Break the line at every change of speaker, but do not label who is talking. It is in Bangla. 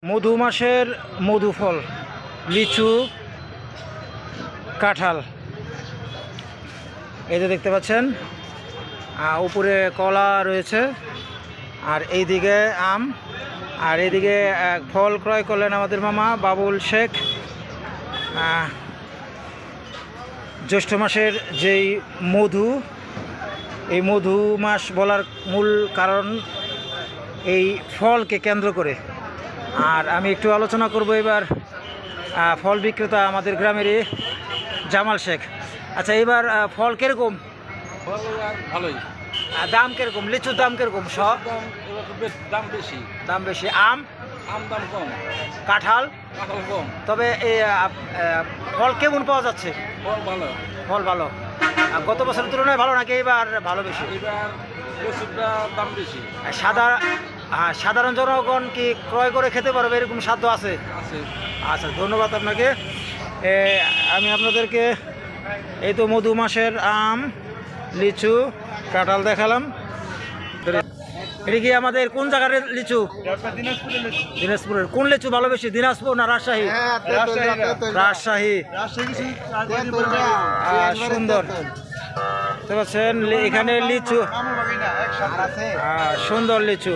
মধু মাসের মধু ফল, লিচু, কাঁঠাল, এই যে দেখতে পাচ্ছেন। উপরে কলা রয়েছে, আর এইদিকে আম, আর এইদিকে ফল ক্রয় করলেন আমাদের মামা বাবুল শেখ। জ্যৈষ্ঠ মাসের যেই মধু, এই মধু মাস বলার মূল কারণ এই ফলকে কেন্দ্র করে। আর আমি একটু আলোচনা করব এবার ফল বিক্রেতা আমাদের গ্রামেরই জামাল শেখ। আচ্ছা, এবার ফল কীরকম?
ভালোই।
দাম কীরকম? লিচুর দাম কীরকম? সব
দাম বেশি।
দাম বেশি। আম
দাম কম।
কাঁঠাল
কম।
তবে এই ফল কেমন পাওয়া যাচ্ছে?
ফল ভালো।
ফল ভালো। গত বছরের তুলনায় ভালো নাকি এবার ভালো বেশি?
এবার লিচুটা দাম বেশি।
সাধারণ জনগণ কি ক্রয় করে খেতে পারবে এরকম সাধ্য আছে?
আছে।
আচ্ছা, ধন্যবাদ আপনাকে। আমি আপনাদেরকে এই তো মধু মাসের আম, লিচু, কাঁঠাল দেখালাম। এটা কি আমাদের কোন জায়গার লিচু? দিনাজপুরের। কোন লিচু ভালো বেশি, দিনাজপুর না রাজশাহী? রাজশাহী। সুন্দর দেখতে পাচ্ছেন এখানে লিচু, সুন্দর লিচু।